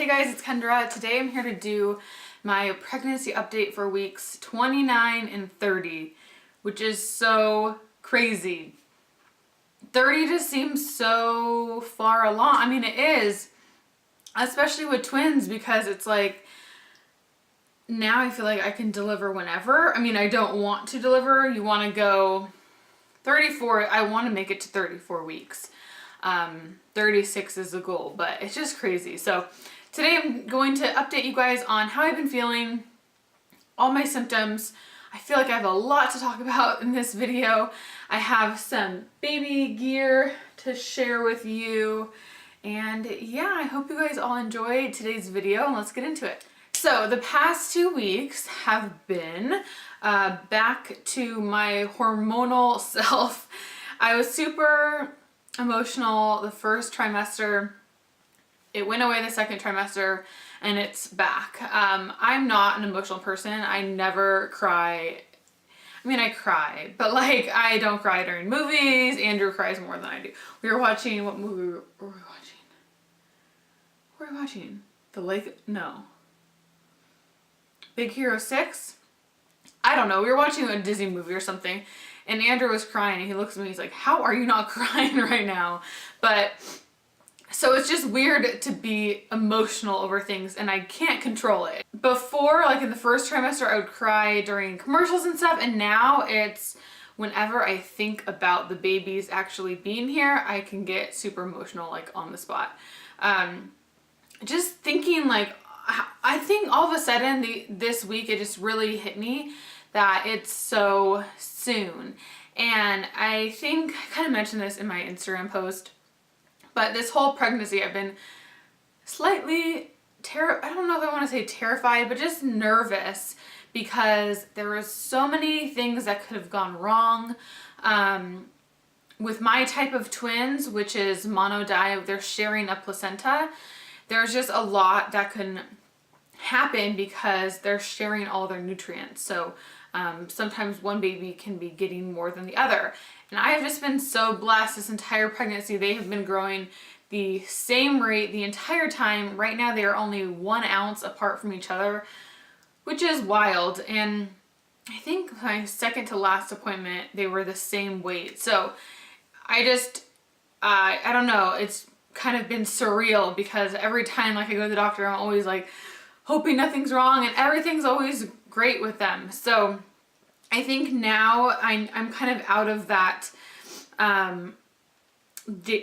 Hey guys, it's Kendra. Today I'm here to do my pregnancy update for weeks 29 and 30, which is so crazy. 30 just seems so far along. I mean, it is, especially with twins, because it's like, now I feel like I can deliver whenever. I mean, I don't want to deliver. You want to go 34. I want to make it to 34 weeks. 36 is the goal, but it's just crazy. So today I'm going to update you guys on how I've been feeling, all my symptoms. I feel like I have a lot to talk about in this video. I have some baby gear to share with you. And yeah, I hope you guys all enjoyed today's video, and let's get into it. So the past 2 weeks have been back to my hormonal self. I was super emotional the first trimester. It went away the second trimester, and it's back. I'm not an emotional person. I never cry. I mean, I cry, but like, I don't cry during movies. Andrew cries more than I do. We were watching, what movie were we watching? What were we watching? The Lake, no. Big Hero 6? I don't know. We were watching a Disney movie or something, and Andrew was crying, and he looks at me, he's like, how are you not crying right now? But so it's just weird to be emotional over things, and I can't control it. Before, like in the first trimester, I would cry during commercials and stuff, and now it's whenever I think about the babies actually being here, I can get super emotional, like on the spot. Just thinking, like, I think all of a sudden this week it just really hit me that it's so soon. And I think I kind of mentioned this in my Instagram post, but this whole pregnancy I've been slightly I don't know if I want to say terrified, but just nervous, because there were so many things that could have gone wrong. With my type of twins, which is monodi, they're sharing a placenta. There's just a lot that can happen because they're sharing all their nutrients. So sometimes one baby can be getting more than the other. And I have just been so blessed this entire pregnancy. They have been growing the same rate the entire time. Right now they are only 1 ounce apart from each other, which is wild. And I think my second to last appointment, they were the same weight. So I just, I don't know, it's kind of been surreal, because every time like I go to the doctor, I'm always like hoping nothing's wrong, and everything's always great with them. So I think now I'm kind of out of that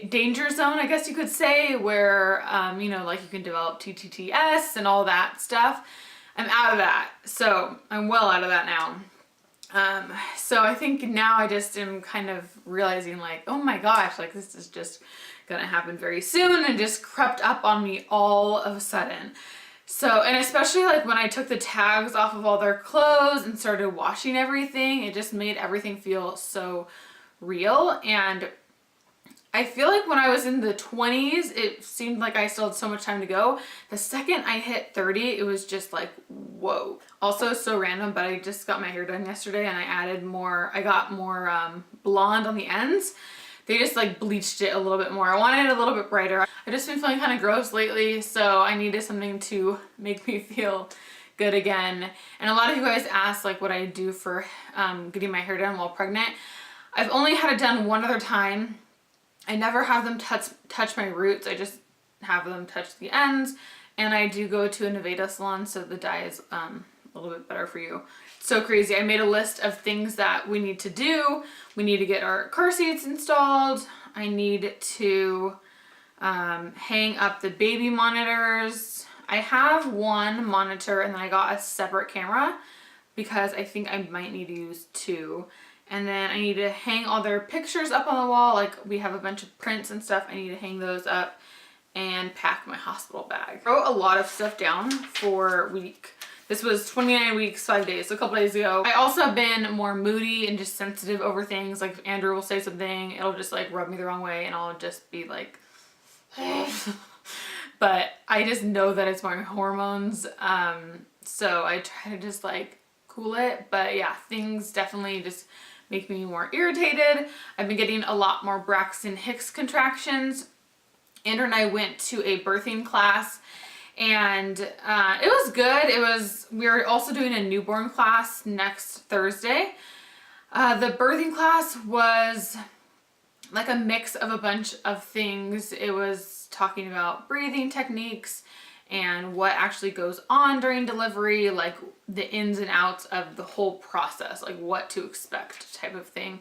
danger zone, I guess you could say, where you know, like you can develop TTTS and all that stuff. I'm out of that, so I'm well out of that now. So I think now I just am kind of realizing, like, oh my gosh, like this is just gonna happen very soon, and just crept up on me all of a sudden. So, and especially like when I took the tags off of all their clothes and started washing everything, it just made everything feel so real. And I feel like when I was in the 20s, it seemed like I still had so much time to go. The second I hit 30, it was just like, whoa. Also, so random, but I just got my hair done yesterday, and I got more blonde on the ends. They just like bleached it a little bit more. I wanted it a little bit brighter. I've just been feeling kind of gross lately, so I needed something to make me feel good again. And a lot of you guys asked like what I do for getting my hair done while pregnant. I've only had it done one other time. I never have them touch my roots. I just have them touch the ends, and I do go to a Nevada salon, so the dye is a little bit better for you. So crazy. I made a list of things that we need to do. We need to get our car seats installed. I need to hang up the baby monitors. I have one monitor, and then I got a separate camera because I think I might need to use 2. And then I need to hang all their pictures up on the wall. Like, we have a bunch of prints and stuff. I need to hang those up and pack my hospital bag. I wrote a lot of stuff down for week. This was 29 weeks, 5 days, so a couple days ago. I also have been more moody and just sensitive over things. Like if Andrew will say something, it'll just like rub me the wrong way, and I'll just be like, but I just know that it's my hormones. So I try to just like cool it. But yeah, things definitely just make me more irritated. I've been getting a lot more Braxton Hicks contractions. Andrew and I went to a birthing class, And it was good. We were also doing a newborn class next Thursday. The birthing class was like a mix of a bunch of things. It was talking about breathing techniques and what actually goes on during delivery, like the ins and outs of the whole process, like what to expect type of thing.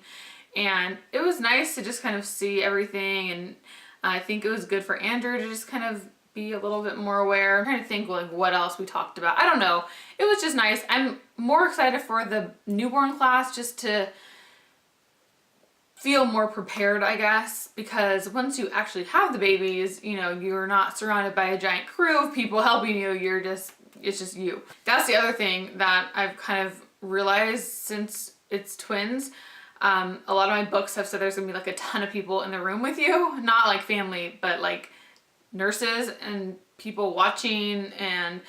And it was nice to just kind of see everything, and I think it was good for Andrew to just kind of be a little bit more aware. I'm trying to think like what else we talked about. I don't know. It was just nice. I'm more excited for the newborn class just to feel more prepared, I guess, because once you actually have the babies, you know, you're not surrounded by a giant crew of people helping you. It's just you. That's the other thing that I've kind of realized since it's twins. A lot of my books have said there's gonna be like a ton of people in the room with you, not like family, but like nurses and people watching, and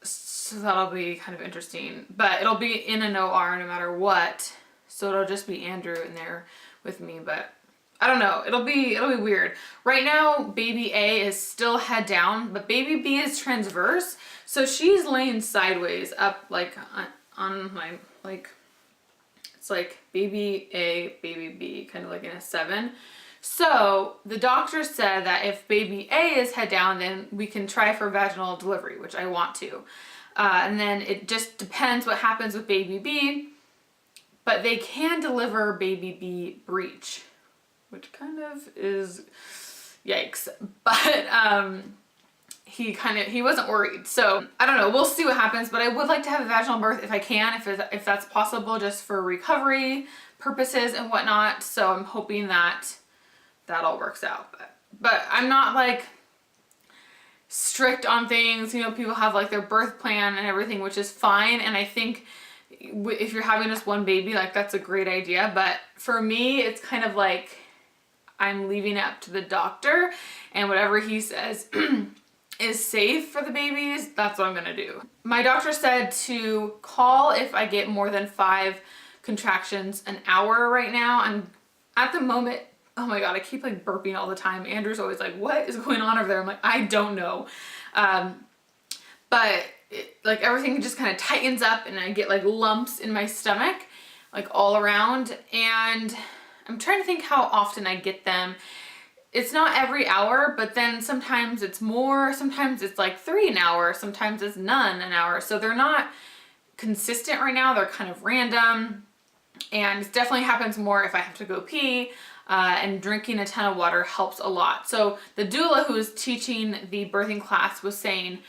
so that'll be kind of interesting. But it'll be in an OR no matter what. So it'll just be Andrew in there with me, but I don't know. It'll be weird. Right now, baby A is still head down, but baby B is transverse. So she's laying sideways up like on my, like, it's like baby A, baby B, kind of like in a 7. So the doctor said that if baby A is head down, then we can try for vaginal delivery, which I want to. And then it just depends what happens with baby B. But they can deliver baby B breech, which kind of is yikes. But he wasn't worried. So I don't know, we'll see what happens, but I would like to have a vaginal birth if I can, if that's possible, just for recovery purposes and whatnot. So I'm hoping that all works out. But I'm not like strict on things. You know, people have like their birth plan and everything, which is fine. And I think if you're having just one baby, like that's a great idea. But for me, it's kind of like I'm leaving it up to the doctor, and whatever he says is safe for the babies, that's what I'm gonna do. My doctor said to call if I get more than 5 contractions an hour right now. I'm at the moment, oh my God, I keep like burping all the time. Andrew's always like, what is going on over there? I'm like, I don't know. But like everything just kind of tightens up, and I get like lumps in my stomach, like all around. And I'm trying to think how often I get them. It's not every hour, but then sometimes it's more, sometimes it's like 3 an hour, sometimes it's none an hour. So they're not consistent right now. They're kind of random, and it definitely happens more if I have to go pee. And drinking a ton of water helps a lot. So the doula who was teaching the birthing class was saying,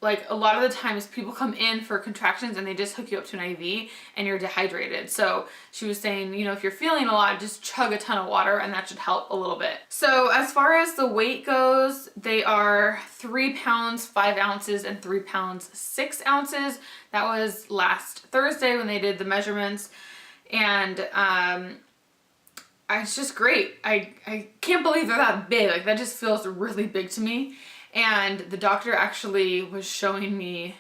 like a lot of the times people come in for contractions and they just hook you up to an IV and you're dehydrated. So she was saying, you know, if you're feeling a lot, just chug a ton of water and that should help a little bit. So as far as the weight goes, they are 3 pounds, 5 ounces and 3 pounds, 6 ounces. That was last Thursday when they did the measurements. And it's just great. I can't believe they're that big. Like that just feels really big to me. And the doctor actually was showing me,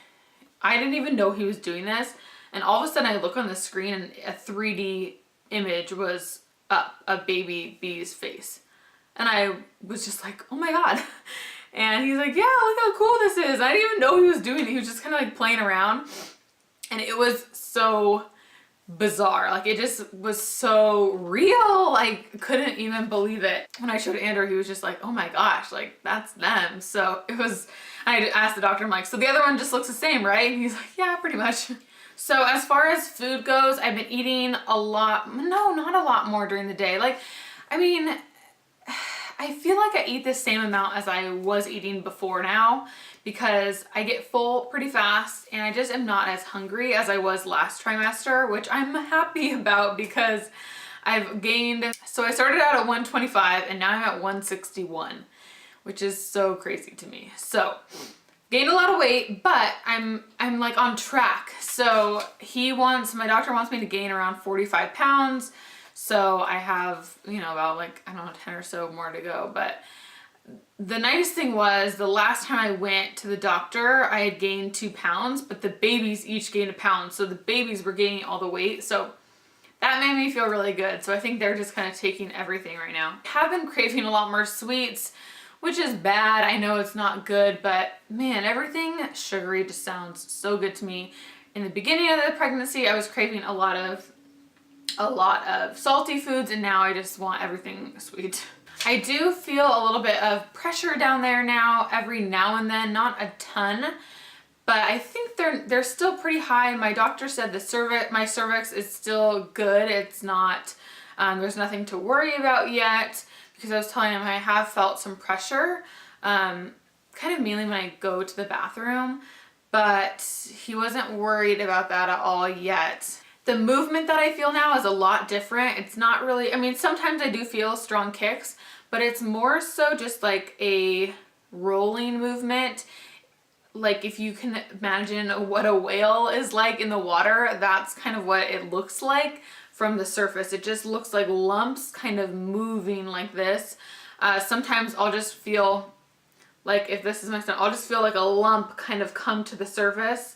I didn't even know he was doing this. And all of a sudden I look on the screen and a 3D image was up of baby B's face. And I was just like, oh my God. And he's like, yeah, look how cool this is. I didn't even know he was doing it. He was just kind of like playing around. And it was so bizarre. Like it just was so real. I couldn't even believe it. When I showed Andrew, he was just like, oh my gosh, like that's them. So it was, I asked the doctor, I'm like, so the other one just looks the same, right? And he's like, yeah, pretty much. So as far as food goes, I've been eating a lot, no, not a lot more during the day. Like, I mean, I feel like I eat the same amount as I was eating before now, because I get full pretty fast and I just am not as hungry as I was last trimester, which I'm happy about because I've gained, so I started out at 125 and now I'm at 161, which is so crazy to me. So gained a lot of weight, but I'm like on track. So my doctor wants me to gain around 45 pounds. So I have, you know, about like, I don't know, 10 or so more to go. But the nice thing was the last time I went to the doctor, I had gained 2 pounds, but the babies each gained 1 pound. So the babies were gaining all the weight. So that made me feel really good. So I think they're just kind of taking everything right now. I have been craving a lot more sweets, which is bad. I know it's not good, but man, everything sugary just sounds so good to me. In the beginning of the pregnancy, I was craving a lot of salty foods, and now I just want everything sweet. I do feel a little bit of pressure down there now, every now and then, not a ton, but I think they're still pretty high. My doctor said my cervix is still good. It's not, there's nothing to worry about yet, because I was telling him I have felt some pressure, kind of mainly when I go to the bathroom, but he wasn't worried about that at all yet. The movement that I feel now is a lot different. It's not really, I mean, sometimes I do feel strong kicks, but it's more so just like a rolling movement. Like if you can imagine what a whale is like in the water, that's kind of what it looks like from the surface. It just looks like lumps kind of moving like this. Sometimes I'll just feel like, if this is my stomach, I'll just feel like a lump kind of come to the surface,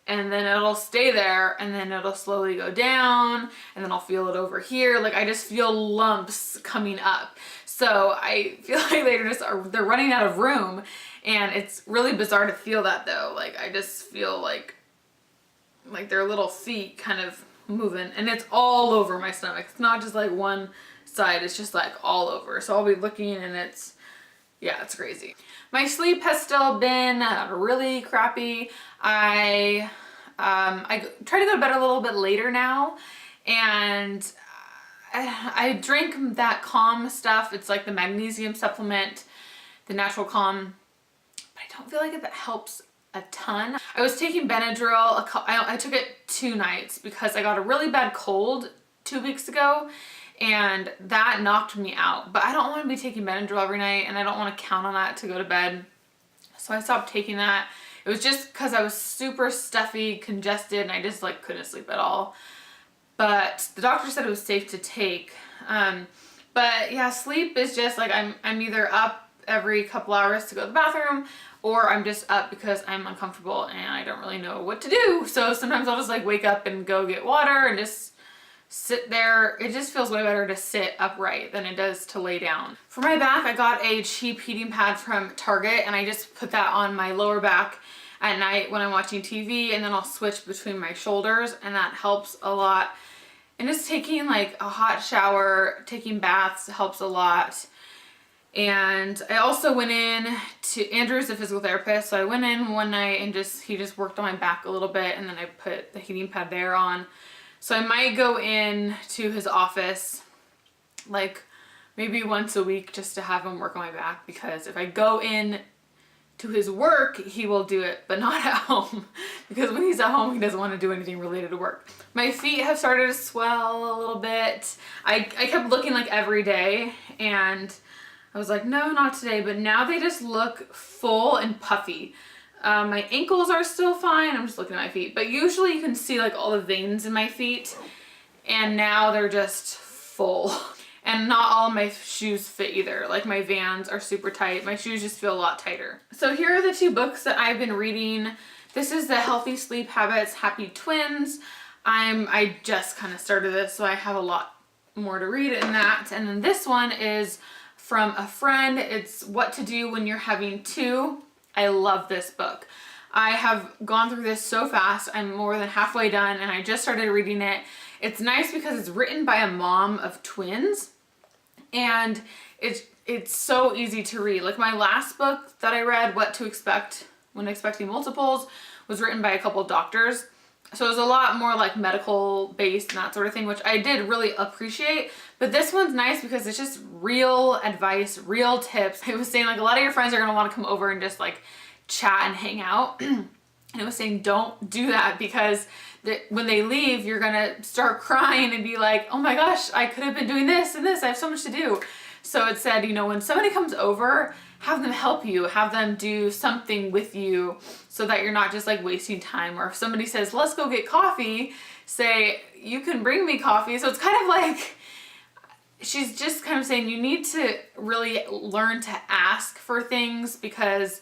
and then it'll stay there, and then it'll slowly go down, and then I'll feel it over here. Like I just feel lumps coming up. So I feel like they're running out of room, and it's really bizarre to feel that though. Like I just feel like their little feet kind of moving, and it's all over my stomach. It's not just like one side, it's just like all over. So I'll be looking, and it's crazy. My sleep has still been really crappy. I try to go to bed a little bit later now, and I drink that Calm stuff. It's like the magnesium supplement, the Natural Calm, but I don't feel like it helps a ton. I was taking Benadryl, I took it 2 nights because I got a really bad cold 2 weeks ago, and that knocked me out. But I don't want to be taking Benadryl every night, and I don't want to count on that to go to bed. So I stopped taking that. It was just because I was super stuffy, congested, and I just like couldn't sleep at all. But the doctor said it was safe to take. But yeah, sleep is just like I'm either up every couple hours to go to the bathroom, or I'm just up because I'm uncomfortable and I don't really know what to do. So sometimes I'll just like wake up and go get water and just sit there. It just feels way better to sit upright than it does to lay down. For my back, I got a cheap heating pad from Target, and I just put that on my lower back at night when I'm watching TV, and then I'll switch between my shoulders, and that helps a lot. And just taking like a hot shower, taking baths helps a lot. And I also went in to, Andrew's a physical therapist, so I went in one night and he just worked on my back a little bit, and then I put the heating pad there on. So I might go in to his office like maybe once a week just to have him work on my back, because if I go in to his work, he will do it, but not at home, because when he's at home, he doesn't want to do anything related to work. My feet have started to swell a little bit. I kept looking like every day, and I was like, no, not today, but now they just look full and puffy. My ankles are still fine. I'm just looking at my feet, but usually you can see like all the veins in my feet, and now they're just full. And not all of my shoes fit either. Like my Vans are super tight. My shoes just feel a lot tighter. So here are the 2 books that I've been reading. This is the Healthy Sleep Habits, Happy Twins. I just kind of started this, so I have a lot more to read in that. And then this one is from a friend. It's What to Do When You're Having 2. I love this book. I have gone through this so fast. I'm more than halfway done, and I just started reading it. It's nice because it's written by a mom of twins, and it's so easy to read. Like my last book that I read, What to Expect When Expecting Multiples, was written by a couple of doctors. So it was a lot more like medical based and that sort of thing, which I did really appreciate. But this one's nice because it's just real advice, real tips. It was saying like a lot of your friends are gonna want to come over and just like chat and hang out. And it was saying don't do that, because when they leave, you're gonna start crying and be like, oh my gosh, I could have been doing this and this, I have so much to do. So it said, you know, when somebody comes over, have them help you, have them do something with you so that you're not just like wasting time. Or if somebody says, let's go get coffee, say, you can bring me coffee. So it's kind of like, she's just kind of saying you need to really learn to ask for things, because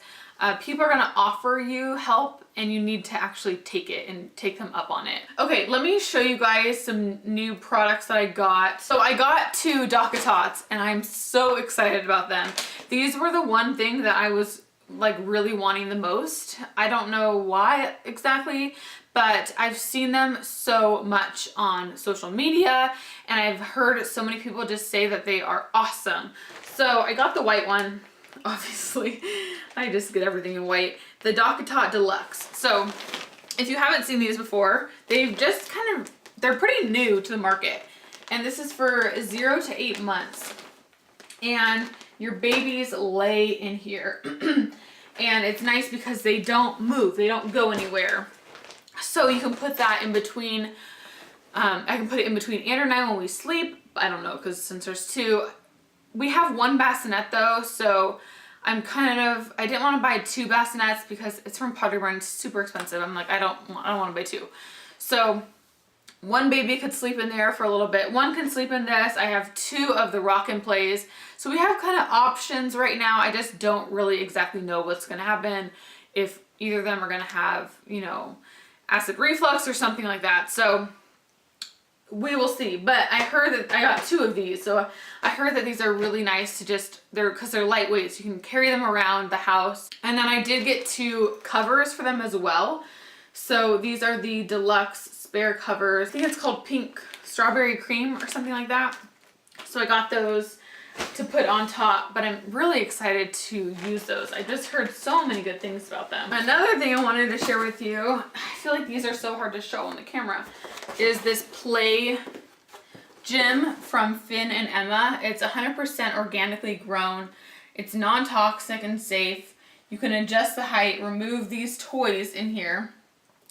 people are gonna offer you help and you need to actually take it and take them up on it. Okay, let me show you guys some new products that I got. So I got 2 Tots and I'm so excited about them. These were the one thing that I was like really wanting the most. I don't know why exactly, but I've seen them so much on social media and I've heard so many people just say that they are awesome. So I got the white one, obviously. I just get everything in white. The Tot Deluxe. So if you haven't seen these before, they've just they're pretty new to the market. And this is for 0 to 8 months. And your babies lay in here. And it's nice because they don't move. They don't go anywhere. So you can put that in between. I can put it in between Andrew and I when we sleep. I don't know, because since there's 2. We have 1 bassinet though, so I didn't want to buy 2 bassinets because it's from Pottery Barn. It's super expensive. I'm like, I don't want to buy 2. So 1 baby could sleep in there for a little bit. 1 can sleep in this. I have 2 of the Rock and Plays. So we have kind of options right now. I just don't really exactly know what's going to happen, if either of them are going to have, you know, acid reflux or something like that. So we will see. But I heard that I got 2 of these. So I heard that these are really nice to because they're lightweight, so you can carry them around the house. And then I did get 2 covers for them as well. So these are the deluxe spare covers. I think it's called Pink Strawberry Cream or something like that. So I got those to put on top, but I'm really excited to use those. I just heard so many good things about them. Another thing I wanted to share with you, I feel like these are so hard to show on the camera, is this Play Gym from Finn and Emma. It's 100% organically grown. It's non-toxic and safe. You can adjust the height, remove these toys in here,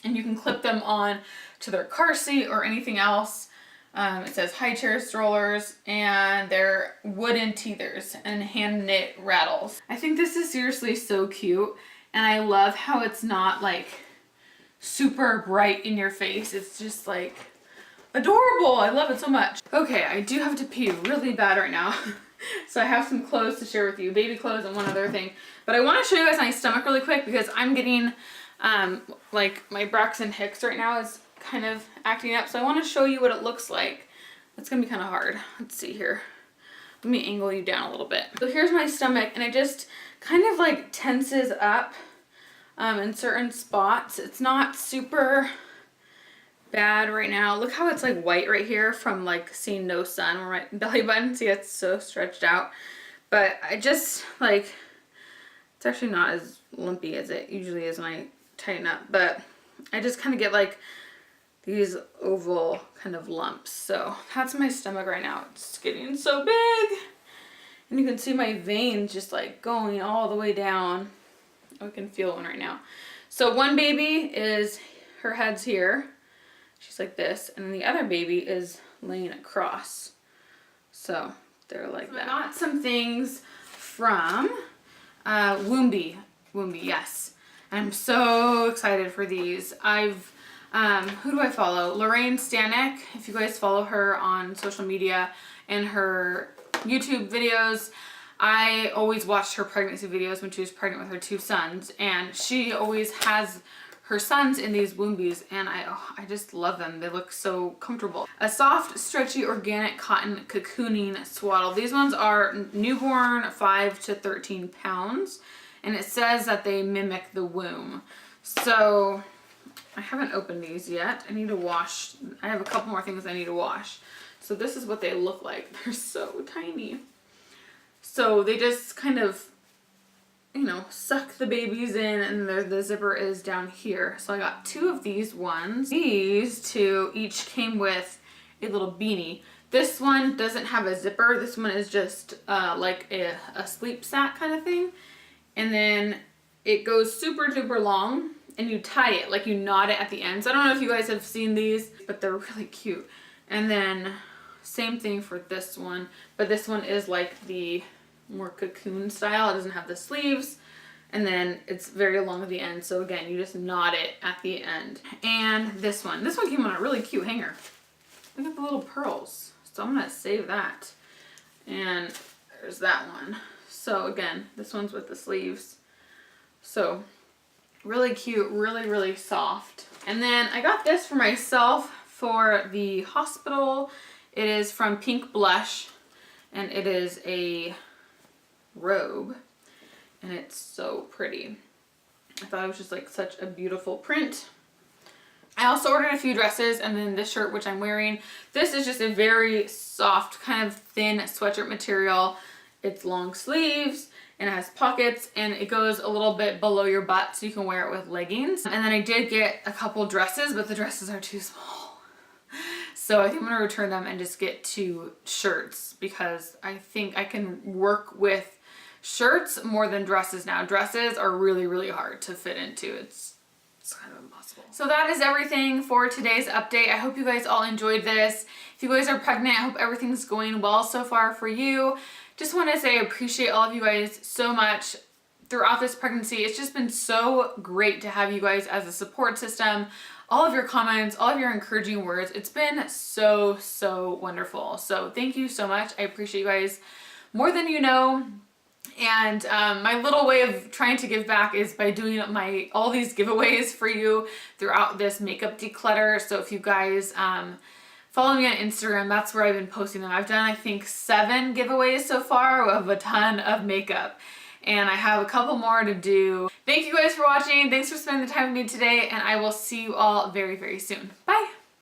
and you can clip them on to their car seat or anything else. It says high chair strollers, and they're wooden teethers and hand knit rattles. I think this is seriously so cute, and I love how it's not like super bright in your face. It's just like adorable. I love it so much. Okay, I do have to pee really bad right now. So I have some clothes to share with you, baby clothes and one other thing. But I want to show you guys my stomach really quick because I'm getting like my Braxton Hicks right now is kind of acting up. So I want to show you what it looks like. It's gonna be kind of hard. Let's see here. Let me angle you down a little bit. So here's my stomach, and it just kind of like tenses up in certain spots. It's not super bad right now. Look how it's like white right here from like seeing no sun on my belly button. See, it's so stretched out. But I just like, it's actually not as lumpy as it usually is when I tighten up, but I just kind of get like these oval kind of lumps. So that's my stomach right now. It's getting so big. And you can see my veins just like going all the way down. I can feel one right now. So one baby is, her head's here. She's like this. And then the other baby is laying across. So they're like that. I got some things from Woombi. Woombi, yes. I'm so excited for these. Who do I follow? Lorraine Stanek, if you guys follow her on social media and her YouTube videos. I always watched her pregnancy videos when she was pregnant with her 2 sons, and she always has her sons in these Woombis, and I just love them. They look so comfortable. A soft, stretchy, organic cotton cocooning swaddle. These ones are newborn 5 to 13 pounds, and it says that they mimic the womb. So I haven't opened these yet. I need to wash. I have a couple more things I need to wash. So this is what they look like. They're so tiny. So they just kind of, you know, suck the babies in, and the zipper is down here. So I got 2 of these ones. These 2 each came with a little beanie. This one doesn't have a zipper. This one is just like a sleep sack kind of thing. And then it goes super duper long, and you tie it, like you knot it at the ends. I don't know if you guys have seen these, but they're really cute. And then same thing for this one, but this one is like the more cocoon style. It doesn't have the sleeves, and then it's very long at the end. So again, you just knot it at the end. And this one came on a really cute hanger. Look at the little pearls. So I'm gonna save that. And there's that one. So again, this one's with the sleeves. So really cute, really, really soft. And then I got this for myself for the hospital. It is from Pink Blush, and it is a robe, and it's so pretty. I thought it was just like such a beautiful print. I also ordered a few dresses, and then this shirt, which I'm wearing. This is just a very soft, kind of thin sweatshirt material. It's long sleeves, and it has pockets, and it goes a little bit below your butt, so you can wear it with leggings. And then I did get a couple dresses, but the dresses are too small. So I think I'm gonna return them and just get 2 shirts, because I think I can work with shirts more than dresses now. Dresses are really, really hard to fit into. It's kind of impossible. So that is everything for today's update. I hope you guys all enjoyed this. If you guys are pregnant, I hope everything's going well so far for you. Just want to say I appreciate all of you guys so much throughout this pregnancy. It's just been so great to have you guys as a support system. All of your comments, all of your encouraging words. It's been so, so wonderful. So thank you so much. I appreciate you guys more than you know. And my little way of trying to give back is by doing all these giveaways for you throughout this makeup declutter. So if you guys follow me on Instagram, that's where I've been posting them. I've done, I think, 7 giveaways so far of a ton of makeup. And I have a couple more to do. Thank you guys for watching. Thanks for spending the time with me today, and I will see you all very, very soon. Bye!